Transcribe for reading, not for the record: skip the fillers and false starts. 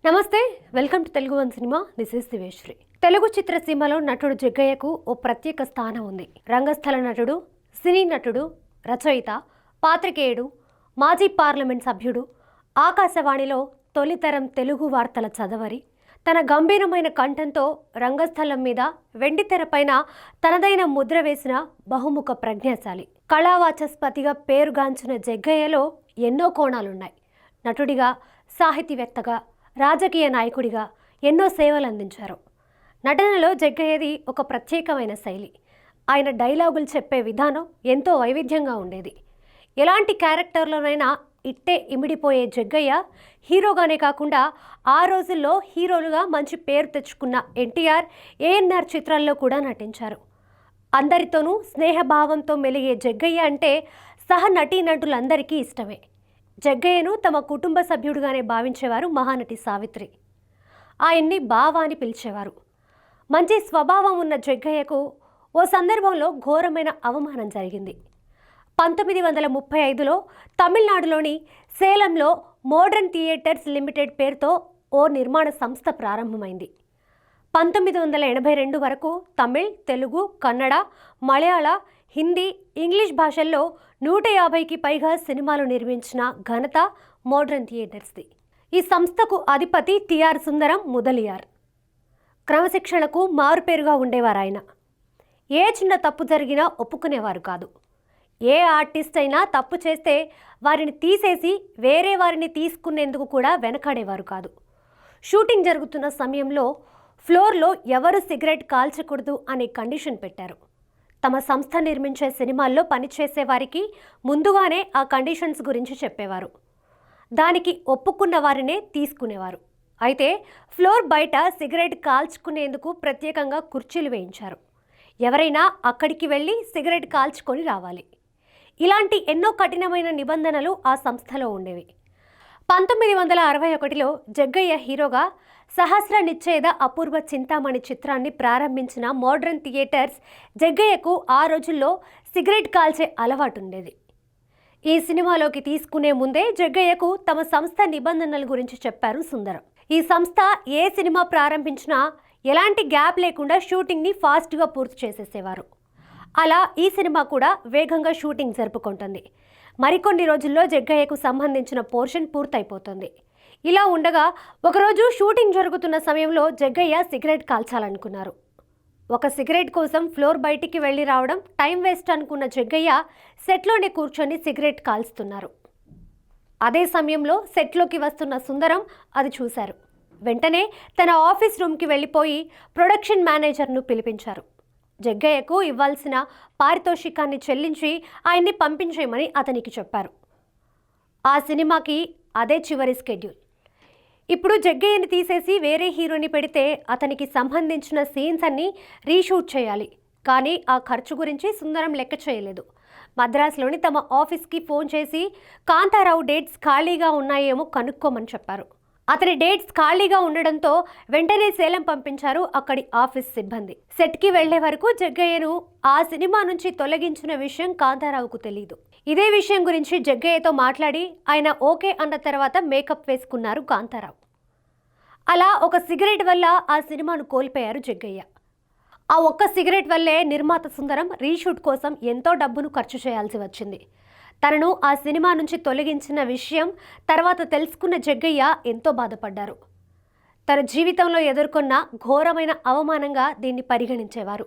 నమస్తే, welcome to Telugu one cinema. This is దివేశ్రీ. తెలుగు చిత్రసీమలో నటుడు జగ్గయ్యకు ఓ ప్రత్యేక స్థానం ఉంది. రంగస్థల నటుడు, సినీ నటుడు, రచయిత, పాత్రికేయుడు, మాజీ పార్లమెంట్ సభ్యుడు, ఆకాశవాణిలో తొలితరం తెలుగు వార్తల చదవరి, తన గంభీరమైన కంఠంతో రంగస్థలం మీద వెండితెరపైన తనదైన ముద్ర వేసిన బహుముఖ ప్రజ్ఞాశాలి. కళావాచస్పతిగా పేరుగాంచిన జగ్గయ్యలో ఎన్నో కోణాలున్నాయి. నటుడిగా, సాహితీవేత్తగా, రాజకీయ నాయకుడిగా ఎన్నో సేవలు అందించారు. నటనలో జగ్గయ్యది ఒక ప్రత్యేకమైన శైలి. ఆయన డైలాగులు చెప్పే విధానం ఎంతో వైవిధ్యంగా ఉండేది. ఎలాంటి క్యారెక్టర్లోనైనా ఇట్టే ఇమిడిపోయే జగ్గయ్య హీరోగానే కాకుండా ఆ రోజుల్లో హీరోలుగా మంచి పేరు తెచ్చుకున్న ఎన్టీఆర్, ఏఎన్ఆర్ చిత్రాల్లో కూడా నటించారు. అందరితోనూ స్నేహభావంతో మెలిగే జగ్గయ్య అంటే సహ నటీనటులందరికీ ఇష్టమే. జగ్గయ్యను తమ కుటుంబ సభ్యుడుగానే భావించేవారు మహానటి సావిత్రి. ఆయన్ని బావ అని పిలిచేవారు. మంచి స్వభావం ఉన్న జగ్గయ్యకు ఓ సందర్భంలో ఘోరమైన అవమానం జరిగింది. 1935లో తమిళనాడులోని సేలంలో మోడర్న్ థియేటర్స్ లిమిటెడ్ పేరుతో ఓ నిర్మాణ సంస్థ ప్రారంభమైంది. 1982 వరకు తమిళ్, తెలుగు, కన్నడ, మలయాళ, హిందీ, ఇంగ్లీష్ భాషల్లో 150కి పైగా సినిమాలు నిర్మించిన ఘనత మోడర్న్ థియేటర్స్ది. ఈ సంస్థకు అధిపతి టిఆర్ సుందరం ముదలియార్. క్రమశిక్షణకు మారుపేరుగా ఉండేవారు ఆయన. ఏ చిన్న తప్పు జరిగినా ఒప్పుకునేవారు కాదు. ఏ ఆర్టిస్ట్ అయినా తప్పు చేస్తే వారిని తీసేసి వేరే వారిని తీసుకునేందుకు కూడా వెనకాడేవారు కాదు. షూటింగ్ జరుగుతున్న సమయంలో ఫ్లోర్లో ఎవరు సిగరెట్ కాల్చకూడదు అనే కండిషన్ పెట్టారు. తమ సంస్థ నిర్మించే సినిమాల్లో పనిచేసే వారికి ముందుగానే ఆ కండిషన్స్ గురించి చెప్పేవారు. దానికి ఒప్పుకున్న వారినే తీసుకునేవారు. అయితే ఫ్లోర్ బయట సిగరెట్ కాల్చుకునేందుకు ప్రత్యేకంగా కుర్చీలు వేయించారు. ఎవరైనా అక్కడికి వెళ్ళి సిగరెట్ కాల్చుకొని రావాలి. ఇలాంటి ఎన్నో కఠినమైన నిబంధనలు ఆ సంస్థలో ఉండేవి. 1961లో జగ్గయ్య హీరోగా సహస్ర నిశ్చేద అపూర్వ చింతామణి చిత్రాన్ని ప్రారంభించిన మోడర్న్ థియేటర్స్ జగ్గయ్యకు ఆ రోజుల్లో సిగరెట్ కాల్చే అలవాటుండేది. ఈ సినిమాలోకి తీసుకునే ముందే జగ్గయ్యకు తమ సంస్థ నిబంధనల గురించి చెప్పారు సుందరం. ఈ సంస్థ ఏ సినిమా ప్రారంభించినా ఎలాంటి గ్యాప్ లేకుండా షూటింగ్ని ఫాస్ట్గా పూర్తి చేసేసేవారు. అలా ఈ సినిమా కూడా వేగంగా షూటింగ్ జరుపుకుంటుంది. మరికొన్ని రోజుల్లో జగ్గయ్యకు సంబంధించిన పోర్షన్ పూర్తయిపోతుంది. ఇలా ఉండగా ఒకరోజు షూటింగ్ జరుగుతున్న సమయంలో జగ్గయ్య సిగరెట్ కాల్చాలనుకున్నారు. ఒక సిగరెట్ కోసం ఫ్లోర్ బయటికి వెళ్ళి రావడం టైం వేస్ట్ అనుకున్న జగ్గయ్య సెట్లోనే కూర్చొని సిగరెట్ కాల్స్తున్నారు. అదే సమయంలో సెట్లోకి వస్తున్న సుందరం అది చూశారు. వెంటనే తన ఆఫీస్ రూమ్కి వెళ్ళిపోయి ప్రొడక్షన్ మేనేజర్ను పిలిపించారు. జగ్గయ్యకు ఇవ్వాల్సిన పారితోషికాన్ని చెల్లించి ఆయన్ని పంపించేయమని అతనికి చెప్పారు. ఆ సినిమాకి అదే చివరి స్కెడ్యూల్. ఇప్పుడు జగ్గయ్యని తీసేసి వేరే హీరోని పెడితే అతనికి సంబంధించిన సీన్స్ అన్నీ రీషూట్ చేయాలి. కానీ ఆ ఖర్చు గురించి సుందరం లెక్క చేయలేదు. మద్రాసులోని తమ ఆఫీస్కి ఫోన్ చేసి కాంతారావు డేట్స్ ఖాళీగా ఉన్నాయేమో కనుక్కోమని చెప్పారు. అతని డేట్స్ ఖాళీగా ఉండడంతో వెంటనే సేలం పంపించారు అక్కడి ఆఫీస్ సిబ్బంది. సెట్కి వెళ్లే వరకు జగ్గయ్యను ఆ సినిమా నుంచి తొలగించిన విషయం కాంతారావుకు తెలియదు. ఇదే విషయం గురించి జగ్గయ్యతో మాట్లాడి ఆయన ఓకే అన్న తర్వాత మేకప్ వేసుకున్నారు కాంతారావు. అలా ఒక సిగరెట్ వల్ల ఆ సినిమాను కోల్పోయారు జగ్గయ్య. ఆ ఒక్క సిగరెట్ వల్లే నిర్మాత సుందరం రీషూట్ కోసం ఎంతో డబ్బును ఖర్చు చేయాల్సి వచ్చింది. తనను ఆ సినిమా నుంచి తొలగించిన విషయం తర్వాత తెలుసుకున్న జగ్గయ్య ఎంతో బాధపడ్డారు. తన జీవితంలో ఎదుర్కొన్న ఘోరమైన అవమానంగా దీన్ని పరిగణించేవారు.